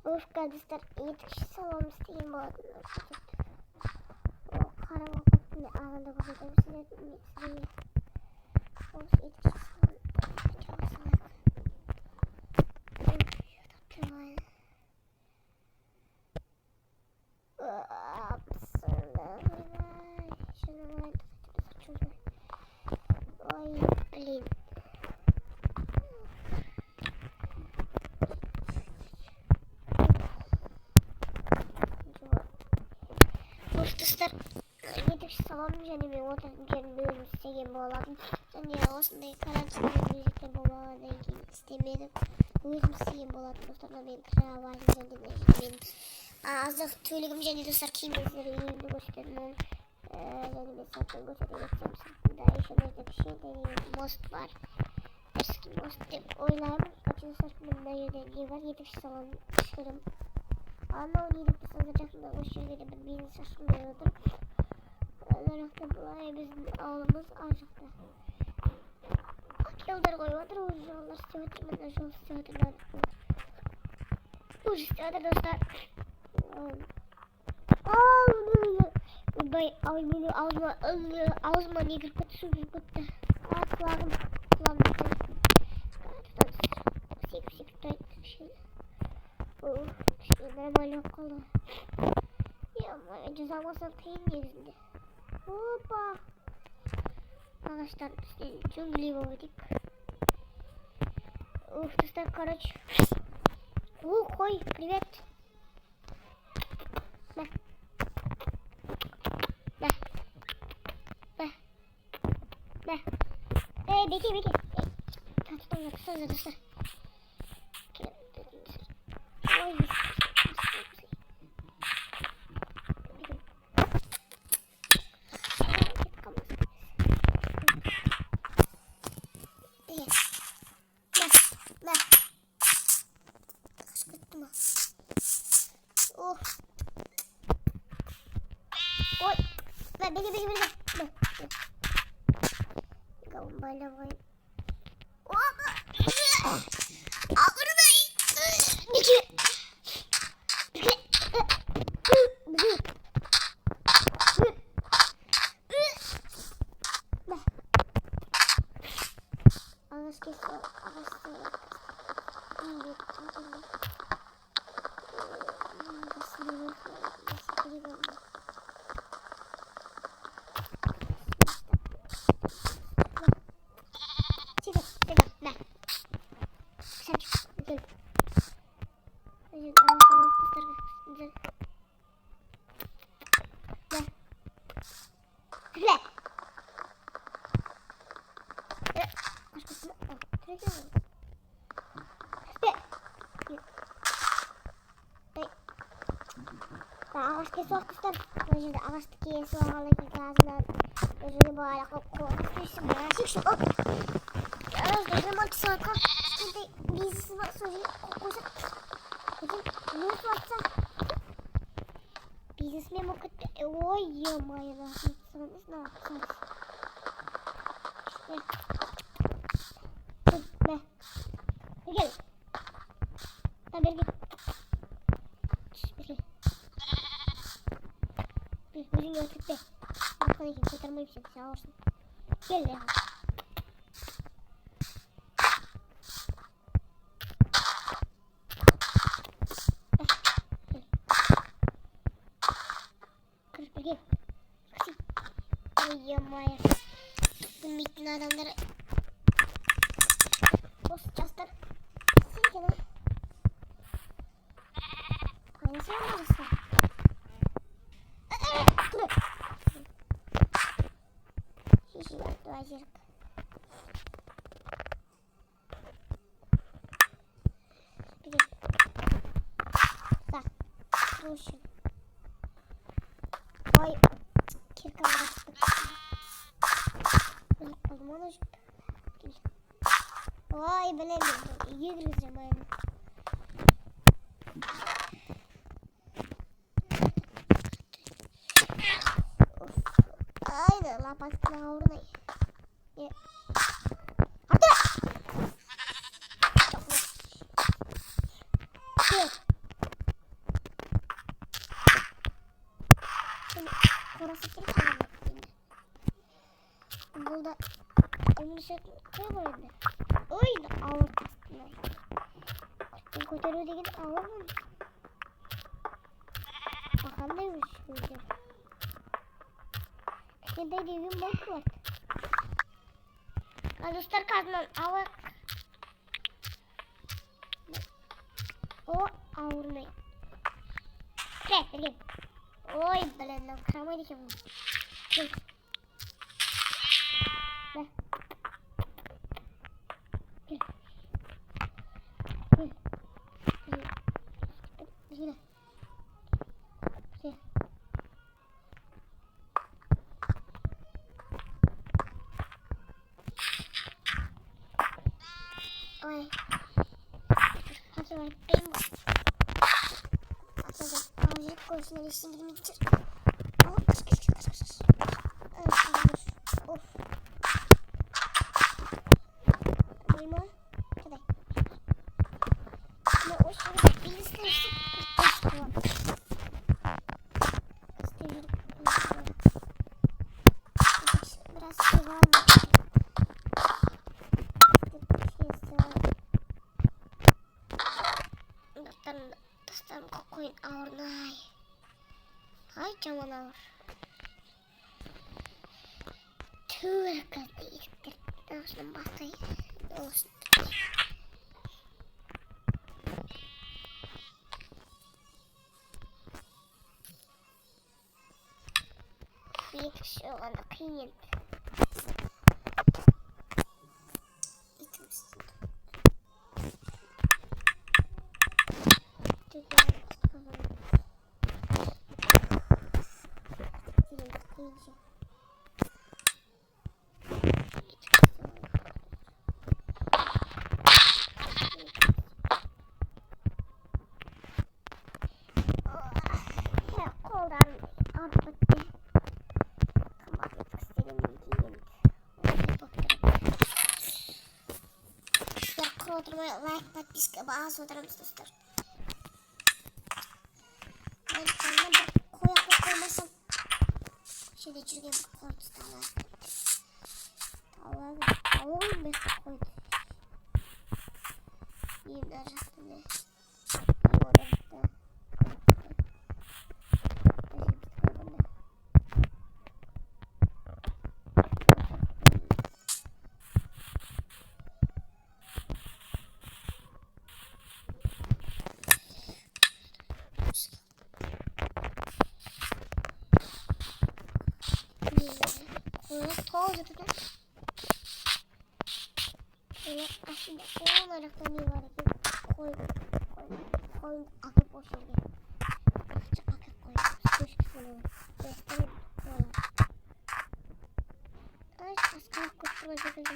Arkadaşlar etікşi salonun isteyeyim bu adını. O karanlık ne ağında koyacağım size. O etікşi salonu çalışsın. Dostlar, etікşi salonu canım otur canım böyle isteyeyim bu alan. Sen ya aslında karantina müzikle bu alana istemedim. Bu yüzden isteyeyim bu alan dostlar. Benim kral var benim. Azıcık tüylüğüm canım dostlar kimizleri iyi bir göstermem. Yani mesela ben göstereceğim daha yaşanacak bir şey değil. Most var. Eski most oylar. Kaçıncı saçmında yerde var. Etікşi salonu çıkarım. Ama onu yedip sanacak da o şekilde bir saçmalıyordum. Olarak da buraya bizim ağlamız acıktı. Yolları koymadır o yollar istiyordu. Ben de yol istiyordu. Bu istiyordu dostlar. Ağzıma niye gırpıttı su gırpıttı. Kulağım bitti. Sikip şey. Normal yok oldu. Ya ama cezamı satayım yerinde. Hoppa. Arkadaşlar cümleyi boğduk. Dostlar karaç. Koy привет. Bekle. Tamam dostlar. Oy. Beni. Gambayla vay. Ağaçtaki soğuklar, şimdi ağaçtaki soğuklarla gazlar, özünü böyle korkutuyorsun, merak etme. Özdeşim oldu soğuklar, şimdi biz soğuk kokusu, bizim ne soğuksa, biz ismi okuttu, oy yamayla, sonuz ne yapacağız? Ne? Gel. Haber git. Bizim yolculukta. Bakalım ki kurtarmayı bir şey sağ olsun. Gel ya. Kırık gel. Ay yamaya. Bu mitin adamları. Dostlar. Sen gel. Aynısı olmalısın. Azıcık. Bir de. Bak. Duruşun. Ay. Kirka bıraktık. Bırakmadım onu. Ay ben elledim. İyi gireceğim aynen. Kapatın ağrına. Hadi. Şimdi orası bir tane. Burada onu söküyor böyle. Oy da ağır aslında. Kotarıyor da gidip ağır mı? Bakalım neymiş böyle. İşte dediğim bok var. Dostlar kazınan ağır. O ağır ne? Gel. Oy böyle kırmayı diyeceğim. Gel. Gel. Gel. Ay. Hadi var. Benim var. Atladım. Ağacılık koyusuna geçtim. Gidin bitir. Of. Benim var. Hadi. Ama o şöyle bir istersin. Biraz şey var mı? Dostlarım koyun ağırnay. Ay caman ağır. Tüy kızdı ilktir. Dostlarım bahtayı. Olsun. Bir yetişi olana kıyın. Oturmaya like подписка bazı oturumuz dostlar. Ben kendime bir koymasam şeyde çürügen bir koy tutarlar. Allah'ım ben koydum. İyi derste ne? Olacak da. Böyle aslında o olarak da ne var ki koy akıp o şeyde. Akıp koy. Kuş kısmını. Göstereyim. Ay az kalk kuş kısmını.